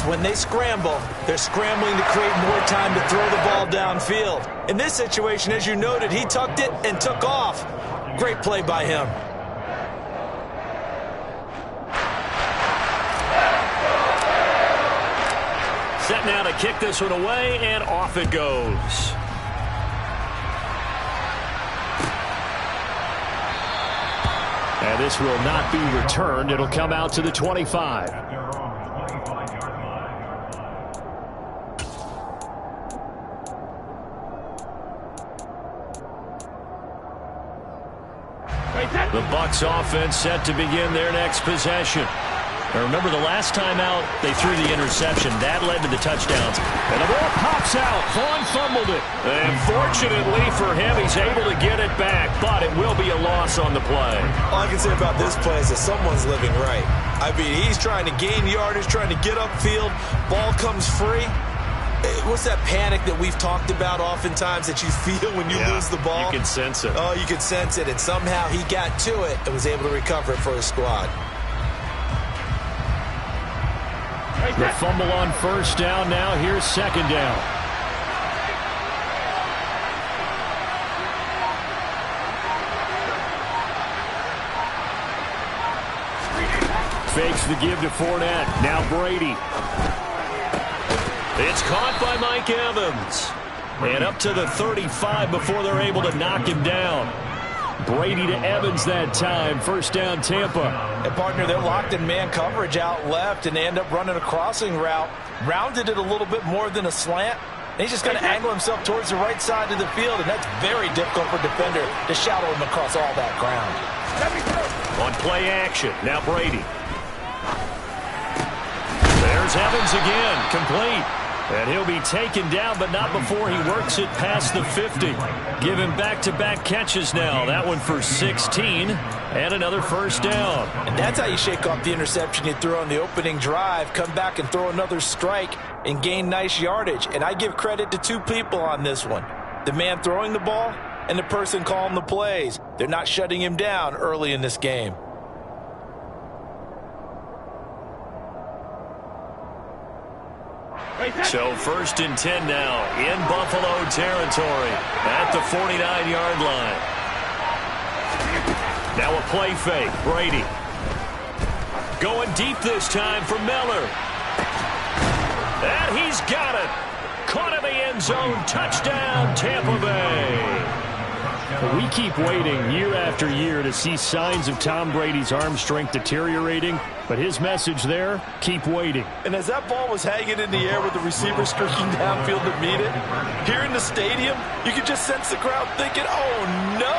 when they scramble, they're scrambling to create more time to throw the ball downfield. In this situation, as you noted, he tucked it and took off. Great play by him. Set now to kick this one away, and off it goes. And this will not be returned. It'll come out to the 25. The Bucs offense set to begin their next possession. Now remember, the last time out, they threw the interception. That led to the touchdowns. And the ball pops out. Vaughn fumbled it. And fortunately for him, he's able to get it back. But it will be a loss on the play. All I can say about this play is that someone's living right. I mean, he's trying to gain yardage, trying to get upfield. Ball comes free. What's that panic that we've talked about oftentimes that you feel when you lose the ball? You can sense it. Oh, you can sense it. And somehow he got to it and was able to recover it for his squad. The fumble on first down. Now here's second down. Fakes the give to Fournette. Now Brady. It's caught by Mike Evans. And up to the 35 before they're able to knock him down. Brady to Evans that time. First down, Tampa. And, partner, they're locked in man coverage out left, and they end up running a crossing route. Rounded it a little bit more than a slant. And he's just going to angle himself towards the right side of the field, and that's very difficult for a defender to shadow him across all that ground. On play action, now Brady. There's Evans again, complete. And he'll be taken down, but not before he works it past the 50. Give him back-to-back catches now. That one for 16, and another first down. And that's how you shake off the interception you threw on the opening drive. Come back and throw another strike and gain nice yardage. And I give credit to two people on this one. The man throwing the ball and the person calling the plays. They're not shutting him down early in this game. So first and 10 now in Buffalo territory at the 49-yard line. Now a play fake. Brady. Going deep this time for Miller. And he's got it. Caught in the end zone. Touchdown, Tampa Bay. We keep waiting year after year to see signs of Tom Brady's arm strength deteriorating, but his message there, keep waiting. And as that ball was hanging in the air with the receiver streaking downfield to meet it, here in the stadium, you could just sense the crowd thinking, oh no!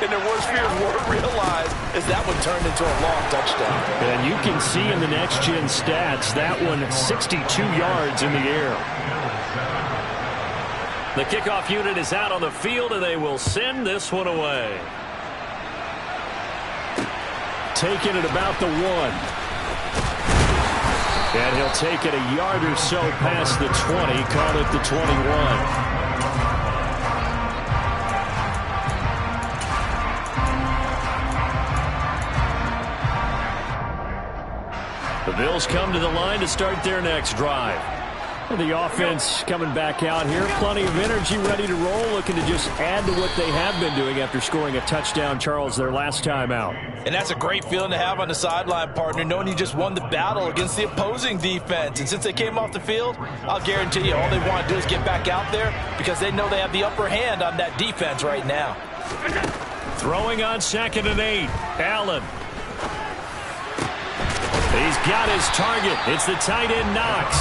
And their worst fears were realized as that one turned into a long touchdown. And you can see in the next-gen stats, that one 62 yards in the air. The kickoff unit is out on the field, and they will send this one away. Taking it about the 1. And he'll take it a yard or so past the 20, call it the 21. The Bills come to the line to start their next drive. And the offense coming back out here. Plenty of energy, ready to roll, looking to just add to what they have been doing after scoring a touchdown, Charles, their last time out. And that's a great feeling to have on the sideline, partner, knowing you just won the battle against the opposing defense. And since they came off the field, I'll guarantee you all they want to do is get back out there because they know they have the upper hand on that defense right now. Throwing on 2nd and 8. Allen. He's got his target. It's the tight end Knox.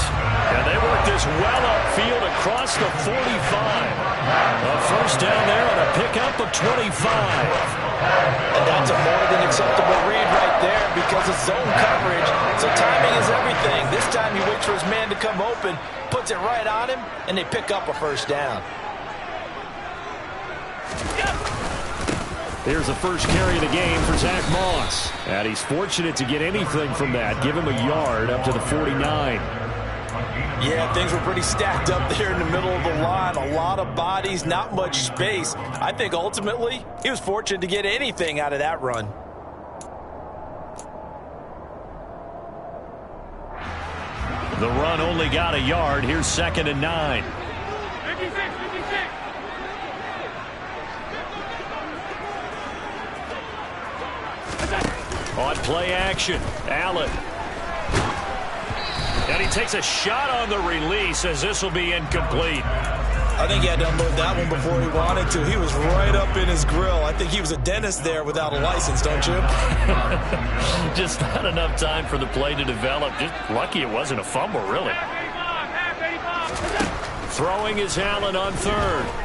And they work this well upfield across the 45. A first down there on a pickup of 25. And that's a more than acceptable read right there because it's zone coverage. So timing is everything. This time he waits for his man to come open, puts it right on him, and they pick up a first down. Here's the first carry of the game for Zach Moss. And he's fortunate to get anything from that. Give him a yard up to the 49. Yeah, things were pretty stacked up there in the middle of the line. A lot of bodies, not much space. I think ultimately he was fortunate to get anything out of that run. The run only got a yard. Here's 2nd and 9. On play action, Allen. And he takes a shot on the release as this will be incomplete. I think he had to unload that one before he wanted to. He was right up in his grill. I think he was a dentist there without a license, don't you? Just not enough time for the play to develop. Just lucky it wasn't a fumble, really. Throwing is Allen on 3rd.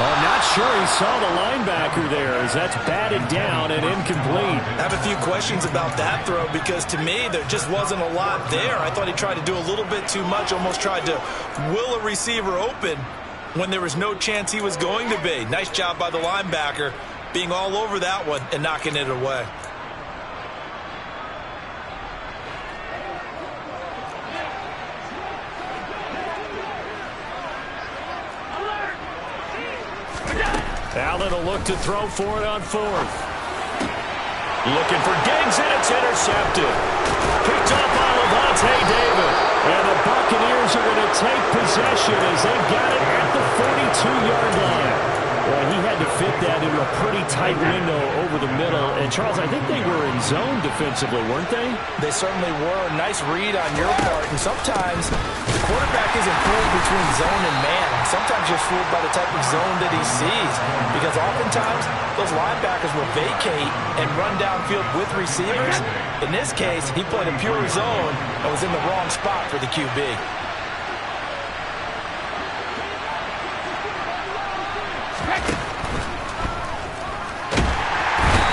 I'm not sure he saw the linebacker there as that's batted down and incomplete. I have a few questions about that throw because to me there just wasn't a lot there. I thought he tried to do a little bit too much, almost tried to will a receiver open when there was no chance he was going to be. Nice job by the linebacker being all over that one and knocking it away. Allen will look to throw for it on 4th. Looking for Diggs, and it's intercepted. Picked up by Levante David. And the Buccaneers are going to take possession as they got it at the 42-yard line. Well, he had to fit that into a pretty tight window over the middle. And, Charles, I think they were in zone defensively, weren't they? They certainly were. Nice read on your part. And sometimes the quarterback isn't fooled between zone and man. Sometimes you're fooled by the type of zone that he sees. Because oftentimes those linebackers will vacate and run downfield with receivers. In this case, he played a pure zone and was in the wrong spot for the QB.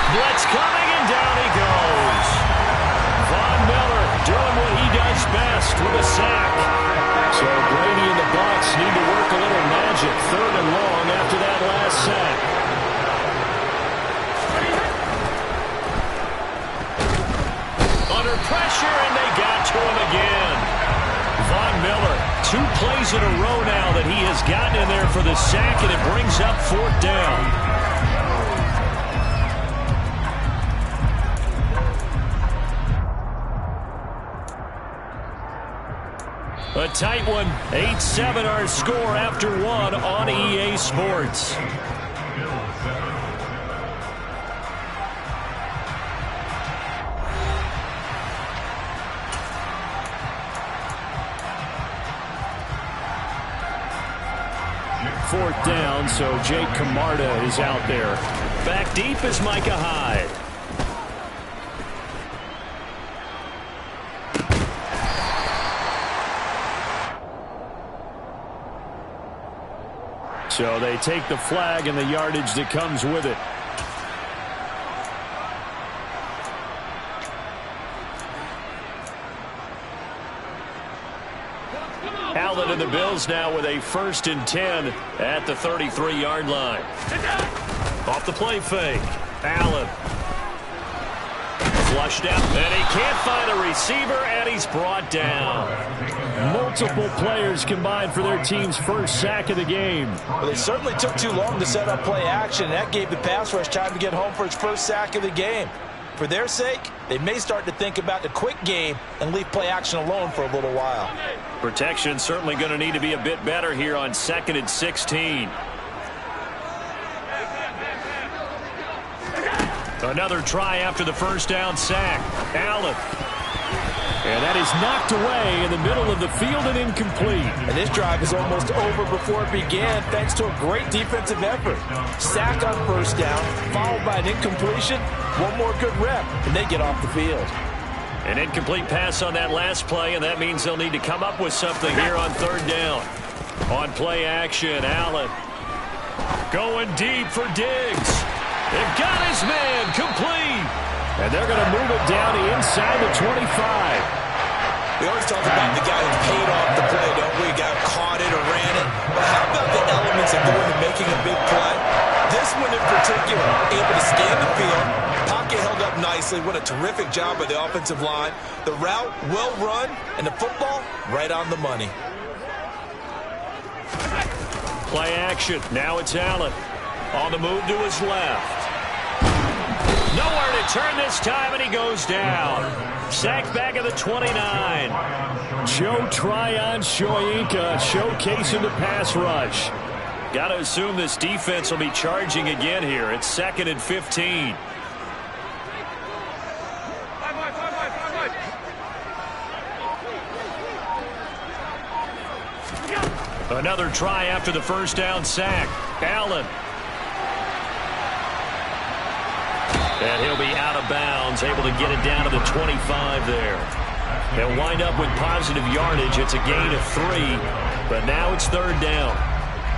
Blitz coming, and down he goes. Von Miller doing what he does best with a sack. So Brady and the Bucs need to work a little magic. 3rd and long after that last sack. Under pressure, and they got to him again. Von Miller, 2 plays in a row now that he has gotten in there for the sack, and it brings up 4th down. A tight one, 8-7 our score after 1 on EA Sports. Fourth down, so Jake Camarda is out there. Back deep is Micah Hyde. So they take the flag and the yardage that comes with it. Allen and the Bills now with a 1st and 10 at the 33-yard line. Off the play fake. Allen. Flushed out, and he can't find a receiver, and he's brought down. Multiple players combined for their team's 1st sack of the game. Well, they certainly took too long to set up play action. That gave the pass rush time to get home for its 1st sack of the game. For their sake, they may start to think about the quick game and leave play action alone for a little while. Protection certainly going to need to be a bit better here on 2nd and 16. Another try after the 1st down sack. Allen. And that is knocked away in the middle of the field and incomplete. And this drive is almost over before it began thanks to a great defensive effort. Sack on 1st down, followed by an incompletion. One more good rep, and they get off the field. An incomplete pass on that last play, and that means they'll need to come up with something here on 3rd down. On play action, Allen. Going deep for Diggs. They've got his man complete. And they're going to move it down to inside the 25. We always talk about the guy who paid off the play, don't we? Got caught it or ran it. But how about the elements of going and making a big play? This one in particular, able to scan the field. Pocket held up nicely. What a terrific job by the offensive line. The route, well run, and the football, right on the money. Play action. Now it's Allen. On the move to his left. Nowhere to return this time, and he goes down. Sacked back at the 29. Joe Tryon Shoyinka showcasing the pass rush. Got to assume this defense will be charging again here. It's 2nd and 15. Another try after the first down sack. Allen. And he'll be out of bounds, able to get it down to the 25 there. They'll wind up with positive yardage. It's a gain of 3, but now it's 3rd down.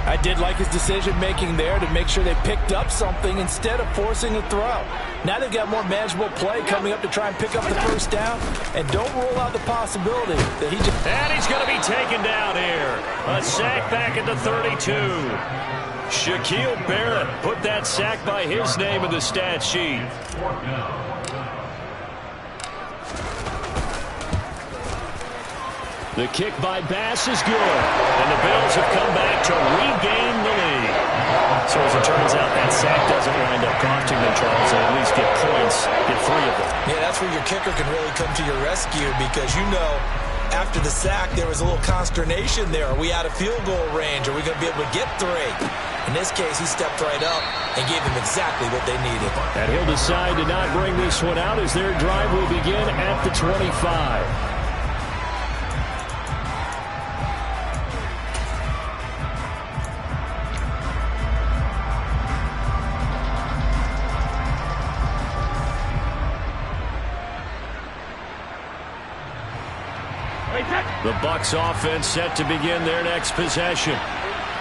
I did like his decision-making there to make sure they picked up something instead of forcing a throw. Now they've got more manageable play coming up to try and pick up the first down, and don't rule out the possibility that he just... And he's going to be taken down here. A sack back at the 32. Shaquille Barrett put that sack by his name in the stat sheet. The kick by Bass is good, and the Bills have come back to regain the lead. So as it turns out, that sack doesn't wind up costing them, Charles. They at least get points, get 3 of them. Yeah, that's where your kicker can really come to your rescue, because you know after the sack there was a little consternation there. Are we out of field goal range? Are we going to be able to get 3? In this case, he stepped right up and gave them exactly what they needed. And he'll decide to not bring this one out as their drive will begin at the 25. The Bucs offense set to begin their next possession.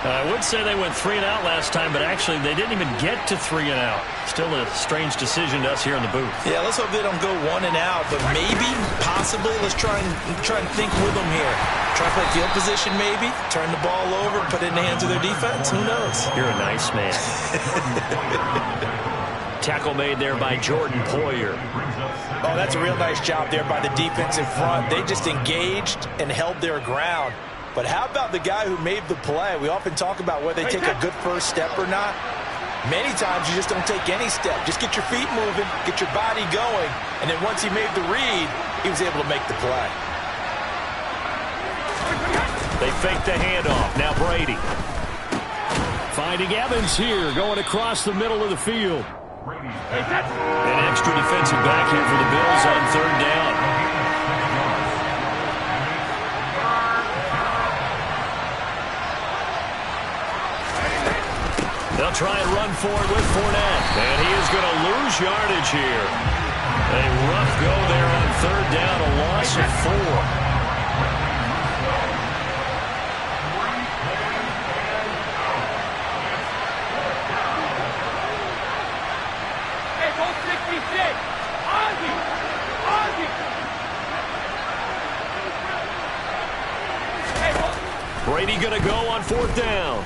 I would say they went 3 and out last time, but actually they didn't even get to 3 and out. Still a strange decision to us here in the booth. Yeah, let's hope they don't go 1 and out, but maybe, possibly, let's try and think with them here. Try to play field position maybe, turn the ball over, put it in the hands of their defense. Who knows? You're a nice man. Tackle made there by Jordan Poyer. Oh, that's a real nice job there by the defense in front. They just engaged and held their ground. But how about the guy who made the play? We often talk about whether they take a good first step or not. Many times you just don't take any step. Just get your feet moving, get your body going, and then once he made the read, he was able to make the play. They fake the handoff. Now Brady. Finding Evans here, going across the middle of the field. An extra defensive back here for the Bills on 3rd down. They'll try and run forward with Fournette. And he is going to lose yardage here. A rough go there on 3rd down, a loss of 4. Brady going to go on 4th down.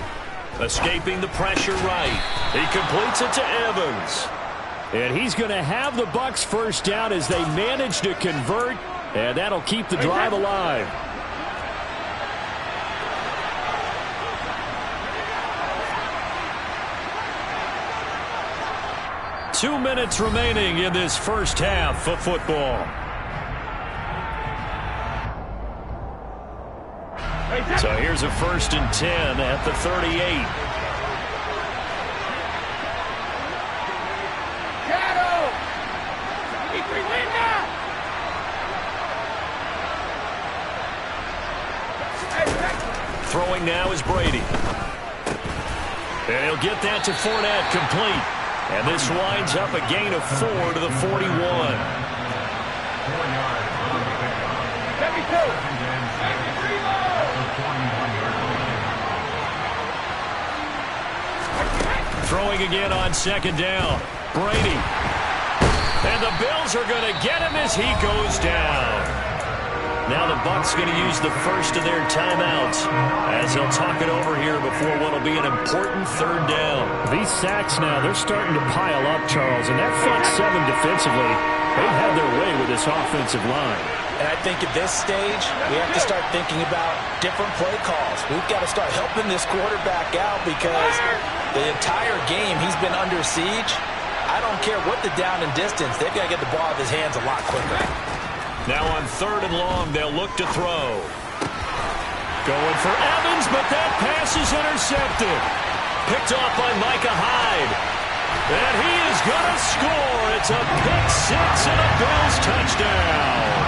Escaping the pressure right. He completes it to Evans. And he's going to have the Bucs first down as they manage to convert. And that'll keep the drive alive. Two minutes remaining in this first half of football. So here's a 1st and 10 at the 38. Throwing now is Brady. And he'll get that to Fournette, complete. And this winds up a gain of 4 to the 41. Throwing again on 2nd down. Brady. And the Bills are going to get him as he goes down. Now the Bucs going to use the first of their timeouts as they'll talk it over here before what will be an important 3rd down. These sacks now, they're starting to pile up, Charles. And that front 7 defensively, they've had their way with this offensive line. And I think at this stage, we have to start thinking about different play calls. We've got to start helping this quarterback out because the entire game he's been under siege. I don't care what the down and distance. They've got to get the ball out of his hands a lot quicker. Now on 3rd and long, they'll look to throw. Going for Evans, but that pass is intercepted. Picked off by Micah Hyde. And he is going to score. It's a pick six and a Bills touchdown.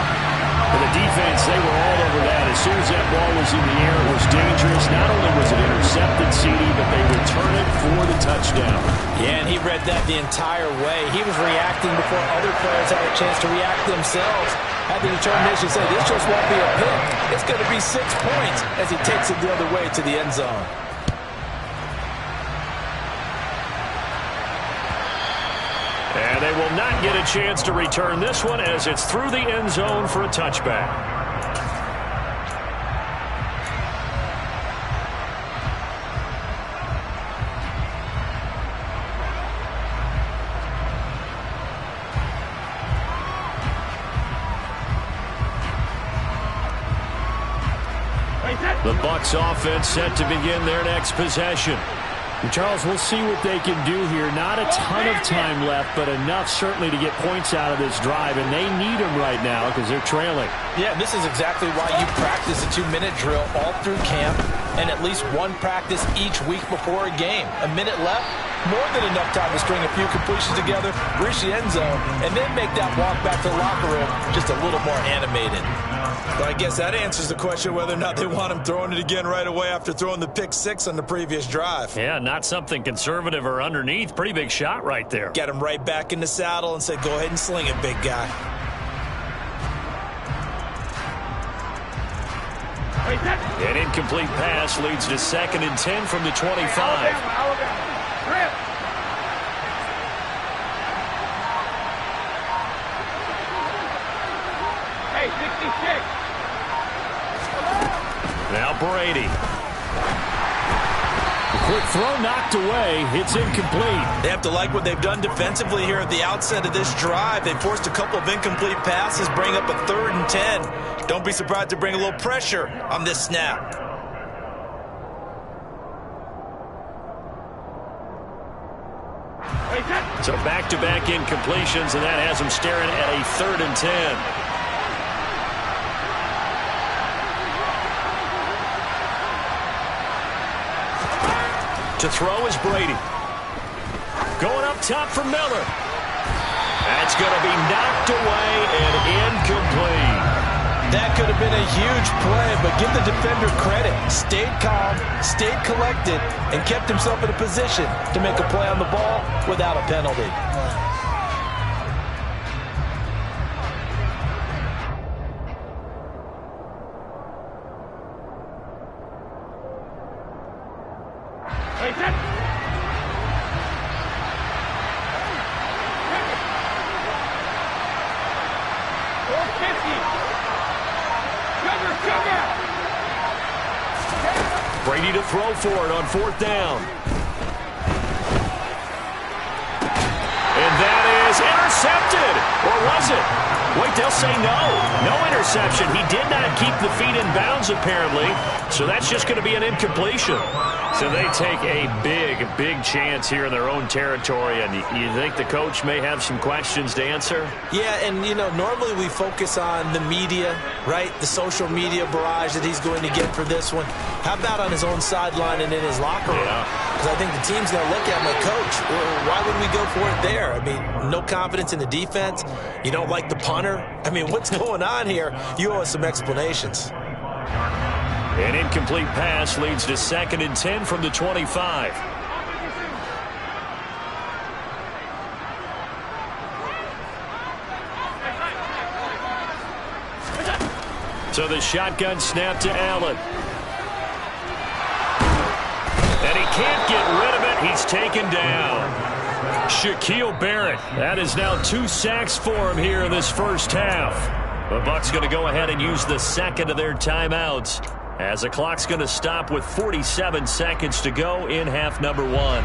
For the defense, they were all over that. As soon as that ball was in the air, it was dangerous. Not only was it intercepted, CD, but they return it for the touchdown. Yeah, and he read that the entire way. He was reacting before other players had a chance to react themselves. Had the determination to say, this just won't be a pick. It's going to be 6 points as he takes it the other way to the end zone. And they will not get a chance to return this one as it's through the end zone for a touchback. The Bucs offense set to begin their next possession. And Charles, we'll see what they can do here. Not a ton of time left, but enough certainly to get points out of this drive, and they need them right now because they're trailing. Yeah, this is exactly why you practice a 2-minute drill all through camp and at least one practice each week before a game. A minute left, more than enough time to string a few completions together, reach the end zone, and then make that walk back to the locker room just a little more animated. But I guess that answers the question whether or not they want him throwing it again right away after throwing the pick six on the previous drive. Yeah, not something conservative or underneath. Pretty big shot right there. Get him right back in the saddle and say, go ahead and sling it, big guy. An incomplete pass leads to 2nd and 10 from the 25. Now Brady. The quick throw knocked away. It's incomplete. They have to like what they've done defensively here at the outset of this drive. They forced a couple of incomplete passes, bring up a 3rd and 10. Don't be surprised to bring a little pressure on this snap. So back-to-back incompletions, and that has them staring at a 3rd and 10. To throw is Brady. Going up top for Miller. That's going to be knocked away and incomplete. That could have been a huge play, but give the defender credit. Stayed calm, stayed collected, and kept himself in a position to make a play on the ball without a penalty. Brady to throw for it on 4th down. And that is intercepted. Or was it? Wait, they'll say no. No interception. He did not keep the feet in bounds, apparently. So that's just going to be an incompletion. So they take a big chance here in their own territory. And you think the coach may have some questions to answer? Yeah, and, you know, normally we focus on the media, right? The social media barrage that he's going to get for this one. How about on his own sideline and in his locker room? Because I think the team's going to look at him like, Coach, why would we go for it there? I mean, no confidence in the defense. You don't like the punter. I mean, what's going on here? You owe us some explanations. An incomplete pass leads to 2nd and 10 from the 25. So the shotgun snap to Allen. And he can't get rid of it. He's taken down. Shaquille Barrett. That is now 2 sacks for him here in this first half. The Bucs going to go ahead and use the second of their timeouts, as the clock's going to stop with 47 seconds to go in half number 1.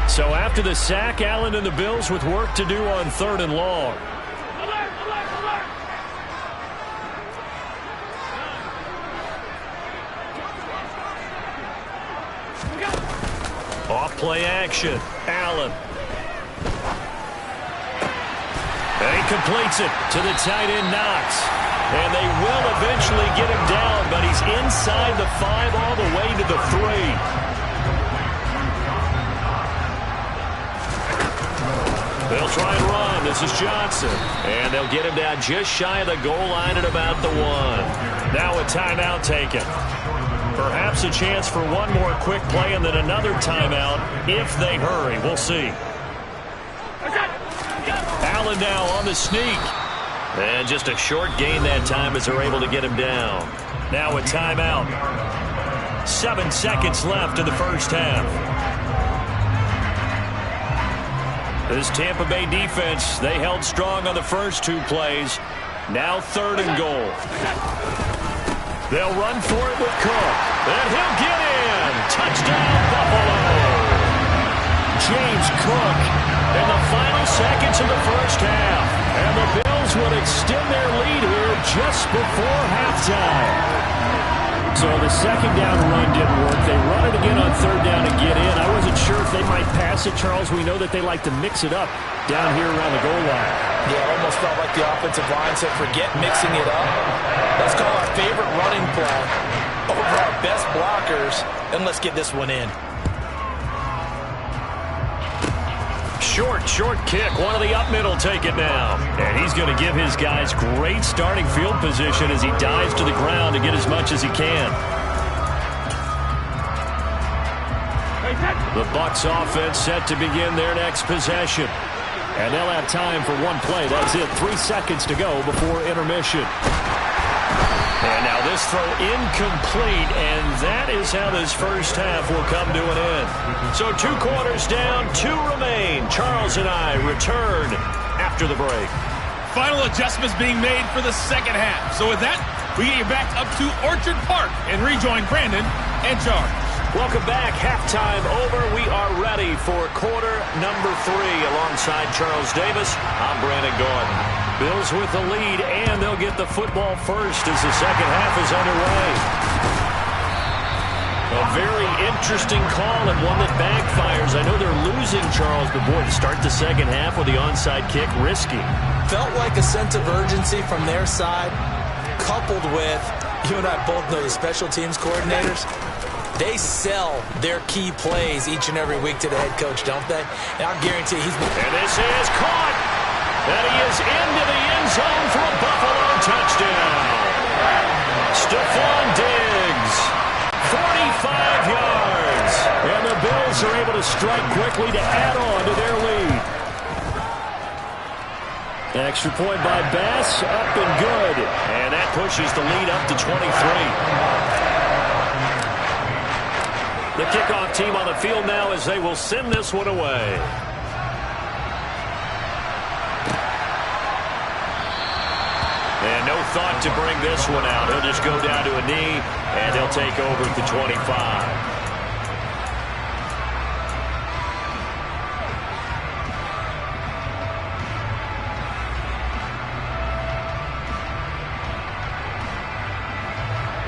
So after the sack, Allen and the Bills with work to do on 3rd and long. Off play action. Allen. And he completes it to the tight end, Knox. And they will eventually get him down, but he's inside the 5 all the way to the 3. They'll try and run. This is Johnson. And they'll get him down just shy of the goal line at about the 1. Now a timeout taken. Perhaps a chance for one more quick play and then another timeout if they hurry. We'll see. Allen now on the sneak. And just a short gain that time as they're able to get him down. Now a timeout. 7 seconds left in the first half. This Tampa Bay defense, they held strong on the first 2 plays. Now 3rd and goal. They'll run for it with Cook. And he'll get in. Touchdown, Buffalo. James Cook in the final seconds of the first half. And the Bills would extend their lead here just before halftime. So the second down run didn't work. They run it again on 3rd down and get in. I wasn't sure if they might pass it, Charles. We know that they like to mix it up down here around the goal line. Yeah, it almost felt like the offensive line said, forget mixing it up. Let's call our favorite running play over our best blockers, and let's get this one in. Short kick. One of the up middle take it now. And he's going to give his guys great starting field position as he dives to the ground to get as much as he can. The Bucs offense set to begin their next possession. And they'll have time for one play. That's it. 3 seconds to go before intermission. And now this throw incomplete, and that is how this first half will come to an end. So 2 quarters down, 2 remain. Charles and I return after the break. Final adjustments being made for the second half. So with that, we get you back up to Orchard Park and rejoin Brandon and Charles. Welcome back. Halftime over. We are ready for quarter number 3. Alongside Charles Davis, I'm Brandon Gordon. Bills with the lead, and they'll get the football first as the second half is underway. A very interesting call and one that backfires. I know they're losing, Charles, but boy, to start the second half with the onside kick, risky. Felt like a sense of urgency from their side, coupled with, you and I both know the special teams coordinators. They sell their key plays each and every week to the head coach, don't they? And I'll guarantee he's... And this is caught. And he is into the end zone for a Buffalo touchdown. Stephon Diggs, 45 yards. And the Bills are able to strike quickly to add on to their lead. Extra point by Bass, up and good. And that pushes the lead up to 23. The kickoff team on the field now as they will send this one away. And no thought to bring this one out. He'll just go down to a knee, and he'll take over at the 25.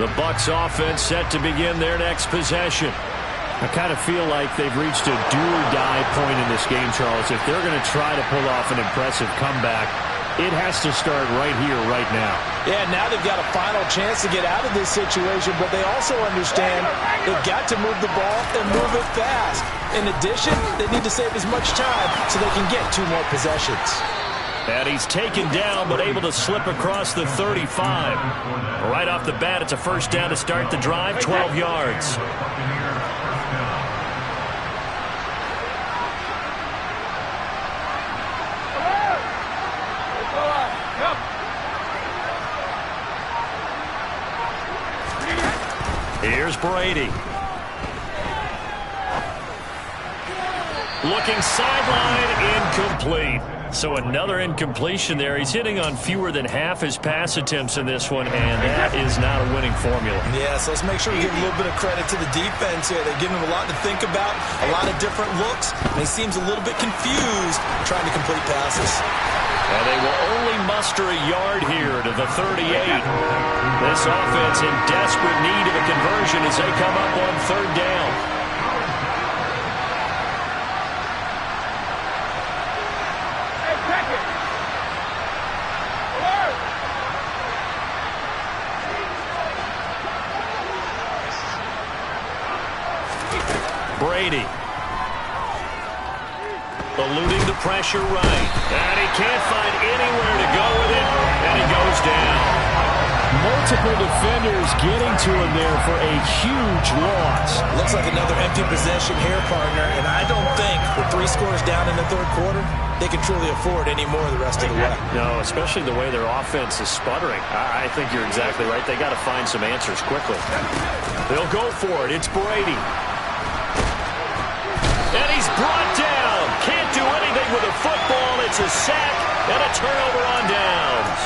The Bucs offense set to begin their next possession. I kind of feel like they've reached a do-or-die point in this game, Charles. If they're going to try to pull off an impressive comeback, it has to start right here, right now. Yeah, now they've got a final chance to get out of this situation, but they also understand they've got to move the ball and move it fast. In addition, they need to save as much time so they can get 2 more possessions. And he's taken down, but able to slip across the 35. Right off the bat, it's a first down to start the drive, 12 yards. Here's Brady. Looking sideline, incomplete. So another incompletion there. He's hitting on fewer than half his pass attempts in this one, and that is not a winning formula. Yeah, so let's make sure we give a little bit of credit to the defense here. They're giving him a lot to think about, a lot of different looks, and he seems a little bit confused trying to complete passes. And they will only muster a yard here to the 38. This offense in desperate need of a conversion as they come up on 3rd down. Brady. Eluding the pressure right. And he can't find anywhere to go with it. And he goes down. Multiple defenders getting to him there for a huge loss. Looks like another empty possession here, partner. And I don't think with 3 scores down in the third quarter, they can truly afford any more the rest of the way. No, especially the way their offense is sputtering. I think you're exactly right. They got to find some answers quickly. They'll go for it. It's Brady. And he's brought down. Can't do anything with a football. It's a sack and a turnover on downs.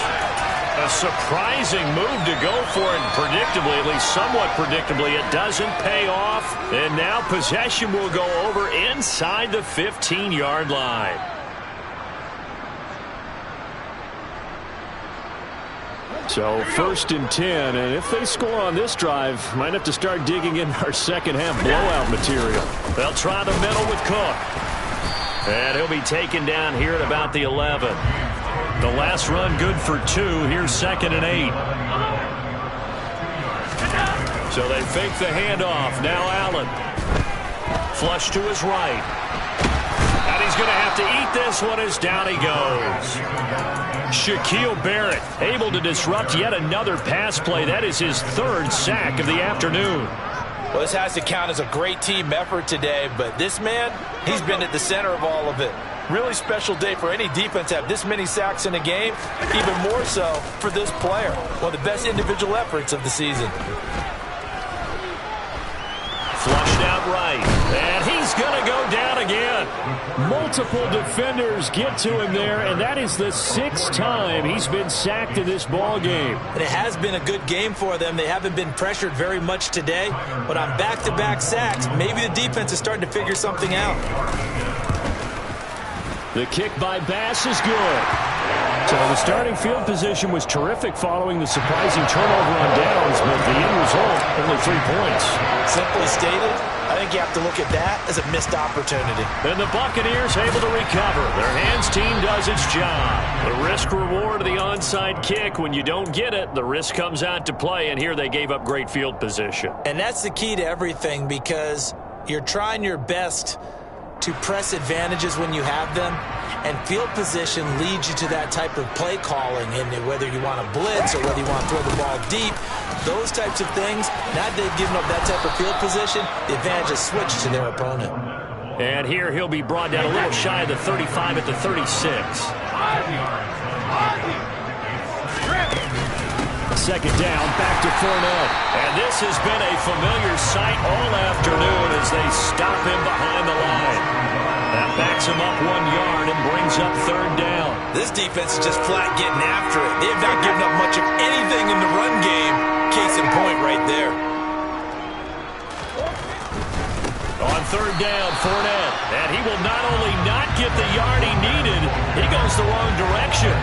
A surprising move to go for it. Predictably, at least somewhat predictably, it doesn't pay off. And now possession will go over inside the 15-yard line. So 1st and 10, and if they score on this drive, might have to start digging in our second half blowout material. They'll try the middle with Cook. And he'll be taken down here at about the 11. The last run good for 2. Here's 2nd and 8. So they fake the handoff. Now Allen. Flush to his right. And he's going to have to eat this one as down he goes. Shaquille Barrett able to disrupt yet another pass play. That is his 3rd sack of the afternoon. Well, this has to count as a great team effort today, but this man, he's been at the center of all of it. Really special day for any defense to have this many sacks in a game, even more so for this player. One of the best individual efforts of the season. Flushed out right, and he's going to go down again. Multiple defenders get to him there, and that is the 6th time he's been sacked in this ball game. And it has been a good game for them. They haven't been pressured very much today, but on back-to-back sacks, maybe the defense is starting to figure something out. The kick by Bass is good. So the starting field position was terrific following the surprising turnover on downs, but the end result, only 3 points. Simply stated, I think you have to look at that as a missed opportunity. And the Buccaneers able to recover. Their hands team does its job. The risk-reward of the onside kick, when you don't get it, the risk comes out to play, and here they gave up great field position. And that's the key to everything, because you're trying your best to press advantages when you have them, and field position leads you to that type of play calling, and whether you want to blitz or whether you want to throw the ball deep, those types of things, now they've given up that type of field position, the advantage is switched to their opponent. And here he'll be brought down a little shy of the 35 at the 36. 2nd down, back to Fournette. And this has been a familiar sight all afternoon as they stop him behind the line. That backs him up 1 yard and brings up 3rd down. This defense is just flat getting after it. They have not given up much of anything in the run game. Case in point right there. On 3rd down, Fournette. And he will not only not get the yard he needed, he goes the wrong direction.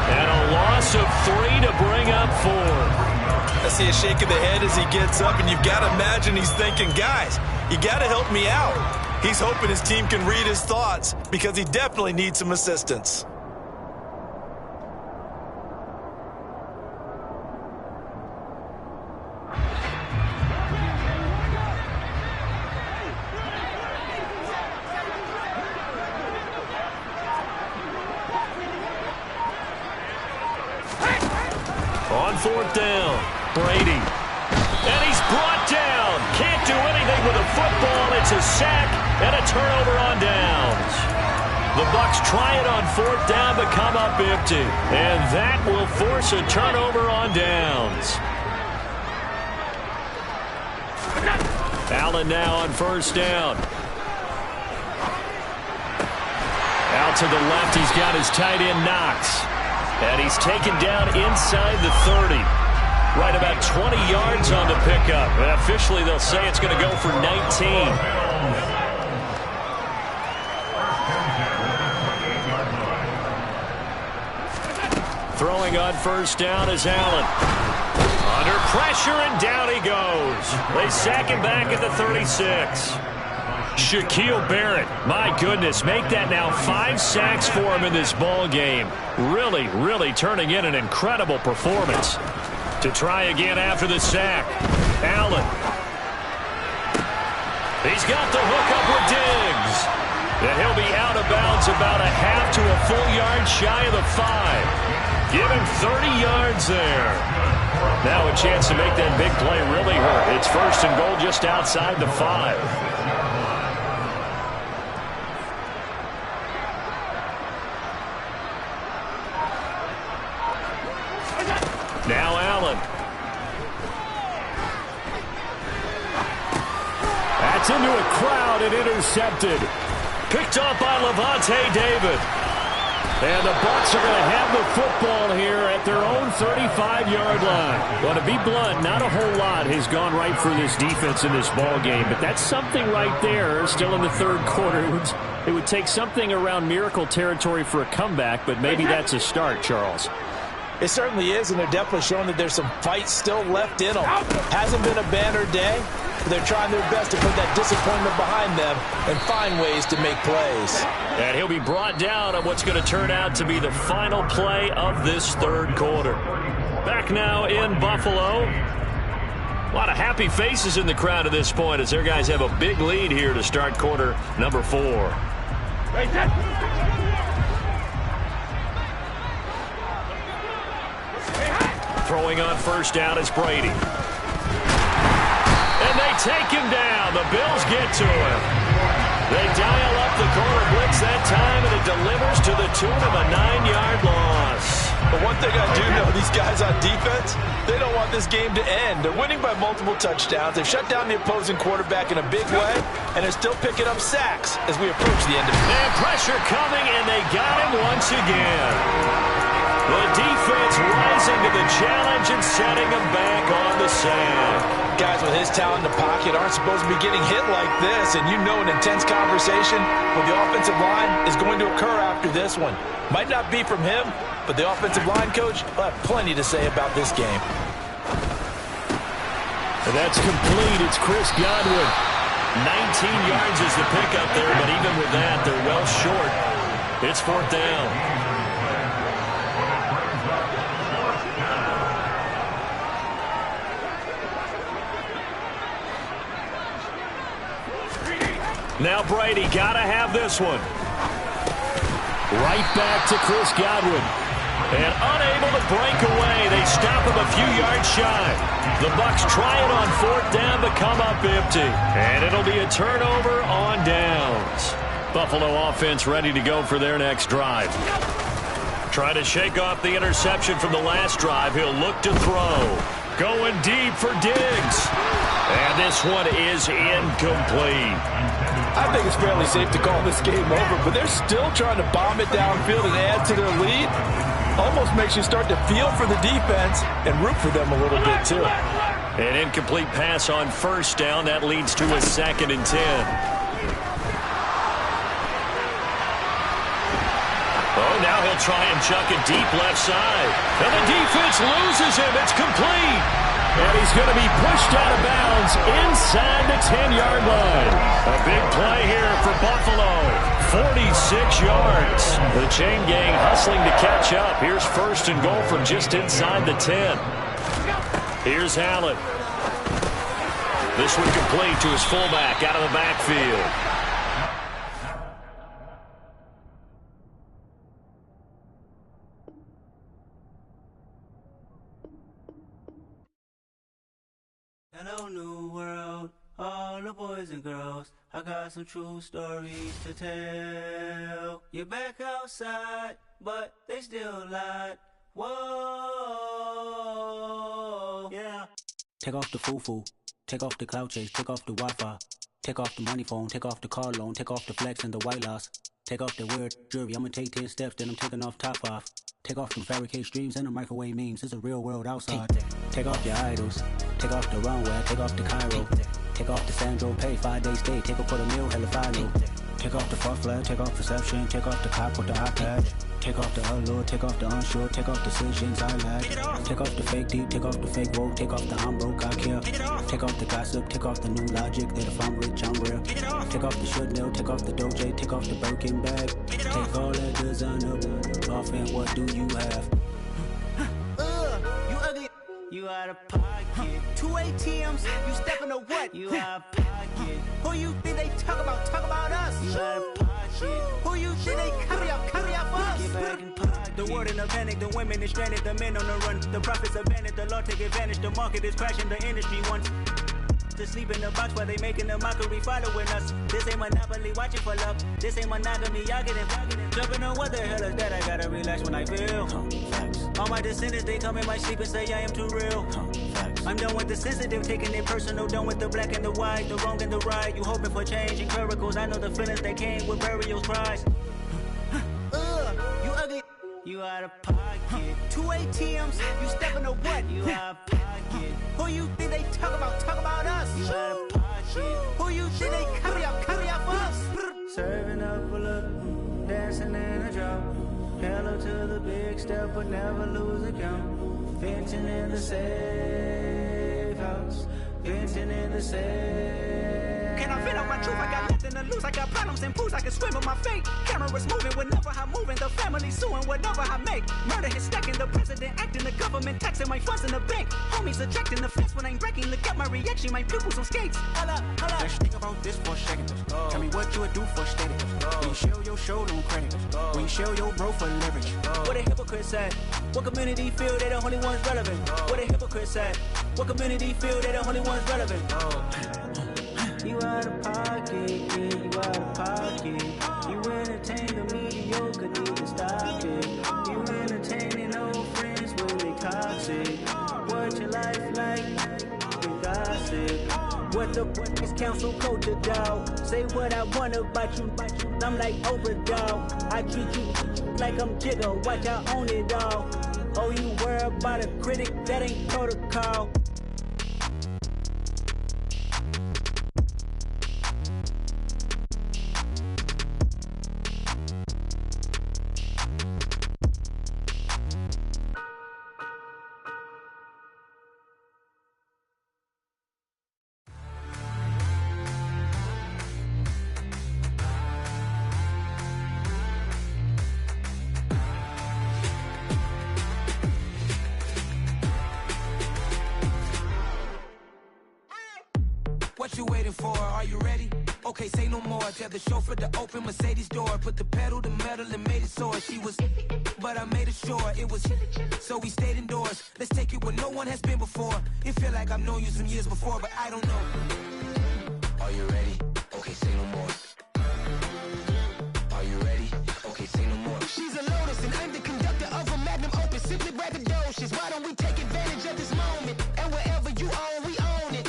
And a loss of 3 to bring up 4. I see a shake of the head as he gets up, and you've got to imagine he's thinking, guys, you got to help me out. He's hoping his team can read his thoughts because he definitely needs some assistance. On 4th down, Brady. And he's brought down. Can't do anything with a football. It's a sack and a turnover on downs. The Bucs try it on 4th down but come up empty. And that will force a turnover on downs. Allen now on 1st down. Out to the left, he's got his tight end Knox. And he's taken down inside the 30. Right about 20 yards on the pickup. And officially, they'll say it's going to go for 19. Throwing on 1st down is Allen. Under pressure, and down he goes. They sack him back at the 36. Shaquille Barrett, my goodness, make that now 5 sacks for him in this ball game. Really, really turning in an incredible performance. To try again after the sack, Allen. He's got the hook up with Diggs. And he'll be out of bounds about a half to a full yard shy of the 5. Give him 30 yards there. Now a chance to make that big play really hurt. It's first and goal just outside the 5. Now Allen. That's into a crowd and intercepted. Picked off by Levante David. And the Bucs are going to have the football here at their own 35-yard line. Well, to be blunt, not a whole lot has gone right for this defense in this ball game, but that's something right there still in the third quarter. It would take something around miracle territory for a comeback, but maybe that's a start, Charles. It certainly is, and they're definitely showing that there's some fight still left in them. Hasn't been a banner day, but they're trying their best to put that disappointment behind them and find ways to make plays. And he'll be brought down on what's going to turn out to be the final play of this third quarter. Back now in Buffalo. A lot of happy faces in the crowd at this point as their guys have a big lead here to start quarter number 4. Throwing on first down is Brady. And they take him down. The Bills get to him. They dial up the corner blitz that time, and it delivers to the tune of a 9-yard loss. But one thing I do know, these guys on defense, they don't want this game to end. They're winning by multiple touchdowns. They've shut down the opposing quarterback in a big way, and they're still picking up sacks as we approach the end of the game. And pressure coming, and they got him once again. The defense rising to the challenge and setting him back on the sand. Guys with his talent in the pocket aren't supposed to be getting hit like this, and you know an intense conversation with the offensive line is going to occur after this one. Might not be from him, but the offensive line coach will have plenty to say about this game. And that's complete. It's Chris Godwin. 19 yards is the pickup there, but even with that, they're well short. It's fourth down. Now Brady, gotta have this one. Right back to Chris Godwin. And unable to break away, they stop him a few yards shy. The Bucs try it on fourth down to come up empty. And it'll be a turnover on downs. Buffalo offense ready to go for their next drive. Try to shake off the interception from the last drive. He'll look to throw. Going deep for Diggs. And this one is incomplete. I think it's fairly safe to call this game over, but they're still trying to bomb it downfield and add to their lead. Almost makes you start to feel for the defense and root for them a little bit, too. An incomplete pass on first down. That leads to a 2nd and 10. Oh, now he'll try and chuck it deep left side. And the defense loses him. It's complete. And he's going to be pushed out of bounds inside the 10-yard line. A big play here for Buffalo. 46 yards. The chain gang hustling to catch up. Here's first and goal from just inside the 10. Here's Allen. This one complete to his fullback out of the backfield. Hello, new world, all the boys and girls. I got some true stories to tell. You're back outside, but they still lied. Whoa, yeah. Take off the foo-foo, take off the cloud chase, take off the Wi-Fi, take off the money phone, take off the car loan, take off the flex and the white loss. Take off the weird jewelry, I'ma take 10 steps, then I'm taking off top 5. Take off them fabricated streams and the microwave memes. It's a real world outside. Take off your idols. Take off the runway. Take off the Cairo. Take off the Sandro Pay. 5-day stay. Take a $250,000 hella final. Take off the far flag. Take off perception. Take off the cop with the iPad. Take off the allure. Take off the unsure. Take off decisions I lack. Take off the fake deep. Take off the fake woke. Take off the I'm broke, I care. Take off the gossip. Take off the new logic that if I'm rich, I'm real. Take off the should know. Take off the doje. Take off the Birkin bag. Take all that designer off and what do you have? You ugly. You out of pocket. 2 ATMs, you stepping to what? You out of pocket. Who you think they talk about us? You out of pocket. Who you think they carry out for us? Get back in pocket. The world in a panic, the women is stranded, the men on the run. The profits abandoned, the law take advantage. The market is crashing, the industry wants to sleep in the box while they making a mockery following us. This ain't Monopoly, watching for love. This ain't monogamy, y'all getting jumping on what the hell is that? I gotta relax when I feel. All my descendants, they come in my sleep and say I am too real. I'm done with the sensitive, taking it personal. Done with the black and the white, the wrong and the right. You hoping for change and miracles. I know the feelings that came with burials, cries. You ugly. You out of pocket. 2 ATMs, you stepping to what? You out of pocket. Who you think they talk about us? You out of pocket. Who you think they carry out for us? Serving up a look, dancing in a drop. Hello to the big step, but never lose a count. Venting in the safe house. Venting in the safe. Can I vent out my truth? I got nothing to lose. I got problems and pools. I can swim with my fate. Cameras moving whenever I'm moving. The family suing whatever I make. Murder is stacking. The president acting. The government taxing my funds in the bank. Homies ejecting the fence when I'm breaking. Look at my reaction. My pupils on skates. Holla. Let's think about this for a second. Tell me what you would do for steady. When you show your show, no credit. When you show your bro for leverage. What a hypocrite said. What community feel they the only ones relevant? What a hypocrite said. What community feel they the only ones relevant? You out of pocket, yeah, you out of pocket. You entertain the mediocre, need to stop it. You entertaining old friends when they toxic. What your life like? They gossip. What the is council culture, dog? Say what I want about you. I'm like Oprah, dog. I treat you like I'm Jigga. Watch I own it all. Oh, you worry about a critic? That ain't protocol. What you waiting for? Are you ready? Okay, say no more. Tell the chauffeur to open Mercedes door. Put the pedal to metal and made it soar. She was, but I made it sure it was. So we stayed indoors. Let's take it where no one has been before. It feel like I've known you some years before, but I don't know. Are you ready? Okay, say no more. Are you ready? Okay, say no more. She's a Lotus and I'm the conductor of a Magnum Opus. Simply braggadocious. Why don't we take advantage of this moment? And wherever you own, we own it.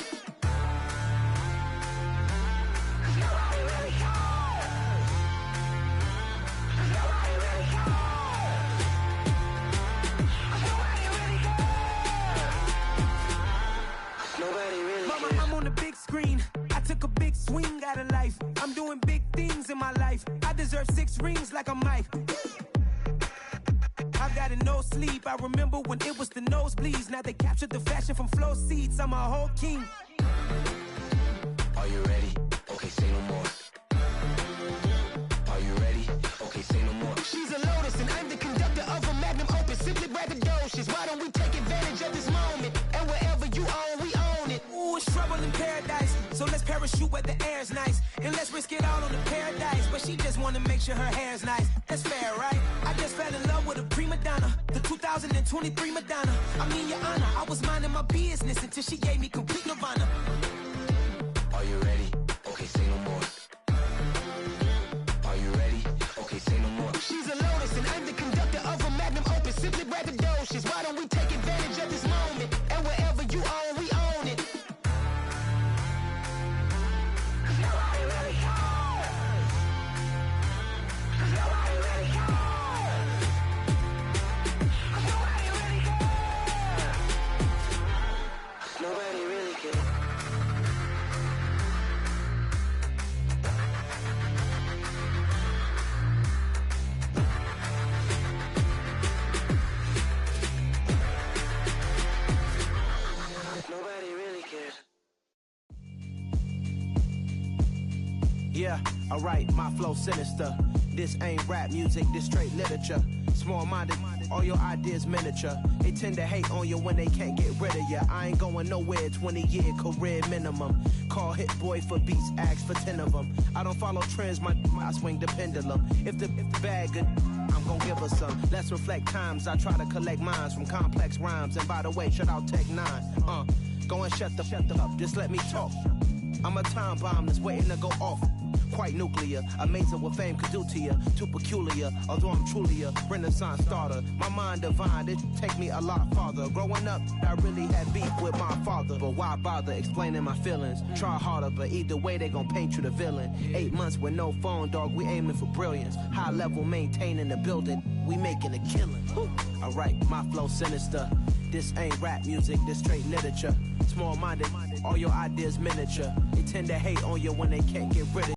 I took a big swing out of life. I'm doing big things in my life. I deserve 6 rings like a Mike. I've got no sleep. I remember when it was the nosebleeds. Now they captured the fashion from flow seats. I'm a whole king. Are you ready? Okay, say no more. Are you ready? Okay, say no more. She's a Lotus and I'm the conductor of a Magnum Opus. Simply braggadocious. Why don't we take advantage of this moment? And wherever you own, we own it. Ooh, it's trouble in paradise. So let's parachute where the air's nice. And let's risk it all on the paradise. But she just wanna make sure her hair's nice. That's fair, right? I just fell in love with a prima donna. The 2023 Madonna. I mean, your honor, I was minding my business until she gave me complete nirvana. Are you ready? Okay, say no more. Are you ready? Okay, say no more. She's a Lotus and I'm the conductor of a Magnum Opus. Simply braggadocious. Why don't we take advantage of this moment? And wherever you own, we own it. Nobody really cares. Nobody really cares. Yeah, alright, my flow sinister. This ain't rap music, this straight literature. Small-minded, all your ideas miniature. They tend to hate on you when they can't get rid of you. I ain't going nowhere, 20-year career minimum. Call Hit Boy for beats, ask for 10 of them. I don't follow trends, I swing the pendulum. If the bag good, I'm gon' give her some. Let's reflect times, I try to collect minds from complex rhymes. And by the way, shout out Tech 9. Go and shut the up, just let me talk. I'm a time bomb that's waiting to go off. Quite nuclear, amazing what fame could do to you. Too peculiar, although I'm truly a renaissance starter. My mind divine, it take me a lot farther. Growing up, I really had beef with my father. But why bother explaining my feelings? Try harder, but either way they gon' paint you the villain. 8 months with no phone, dog, we aiming for brilliance. High level maintaining the building, we making a killing. Alright, my flow sinister. This ain't rap music, this straight literature. Small-minded, all your ideas miniature. They tend to hate on you when they can't get rid of you.